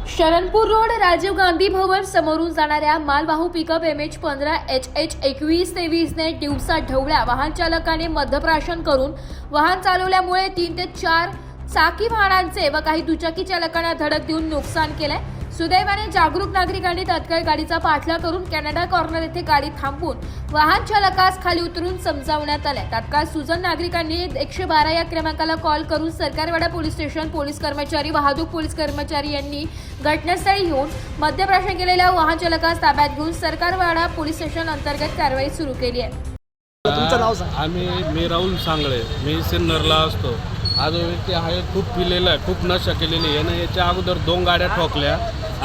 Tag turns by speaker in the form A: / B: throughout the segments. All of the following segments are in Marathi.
A: शरणपूर रोड राजीव गांधी भवन समोरून जाणाऱ्या मालवाहू पिकअप MH15 HH 2123 ने दिवसा ढवळ्या वाहन चालकाने मद्यप्राशन करून वाहन चालवल्यामुळे 3 ते 4 चाकी वाहनांचे व काही दुचाकी चालकांना धडक देऊन नुकसान केले। सुदैवाने जागरूक नागरिकांनी तात्काळ गाडीचा पाठलाग करून कॅनडा कॉर्नर येथे गाडी थांबवून वाहन चालकास खाली उतरून समजावण्यात आले। तात्काळ सुजन नागरिकांनी 112 या क्रमांकाला कॉल करून सरकारवाडा पोलीस स्टेशन पोलीस कर्मचारी वाहतूक पोलीस कर्मचारी यांनी घटनास्थळी येऊन मद्यप्राशन केलेल्या वाहन चालकास ताब्यात घेऊन सरकारवाडा पोलीस स्टेशन अंतर्गत कारवाई सुरू केली आहे।
B: तुमचं नाव सांगा।
C: मी राहुल सांगळे, मी सिन्नरला असतो। हा जो व्यक्ती आहे खूप पिलेला आहे, खूप नशा केलेली आहे। यानं याच्या अगोदर 2 गाड्या ठोकल्या।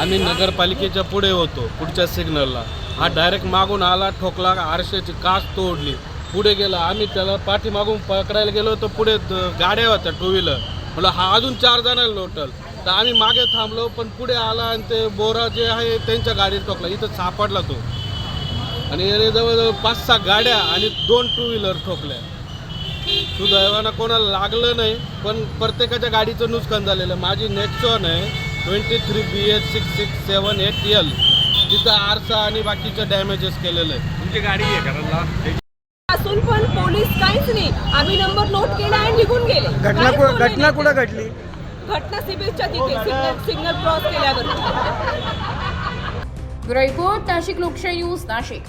C: आम्ही नगरपालिकेच्या पुढे होतो, पुढच्या सिग्नलला। हा डायरेक्ट मागून आला, ठोकला, आरशाची काच तोडली, पुढे गेला। आम्ही त्याला पाठीमागून पकडायला गेलो तर पुढे गाड्या होत्या, 2 व्हीलर। म्हणलं हा अजून 4 जण लोटल, तर आम्ही मागे थांबलो, पण पुढे आला आणि ते बोरा जे आहे त्यांच्या गाडीत ठोकला। इथं सापडला तो आणि याने जवळजवळ 5-6 गाड्या आणि 2 2 व्हीलर ठोकल्या। सुदैवानं कोणाला लागलं नाही, पण प्रत्येकाच्या गाडीचं नुकसान झालेलं। माझी नेक्सॉन आहे 23 BH 6678L, तिथं आरसा आणि बाकीचं डॅमेजेस केलेलं आहे।
D: तुमची गाडी आहे घराला
E: असून पण पोलीस काहीच नाही। आम्ही नंबर नोट केला आणि निघून गेले।
B: घटना कुठं घडली?
E: घटना सिबिलच्या तिथे सिग्नल क्रॉस केल्यावर।
A: ब्युरो रिपोर्ट नाशिक लोकशाही न्यूज नाशिक।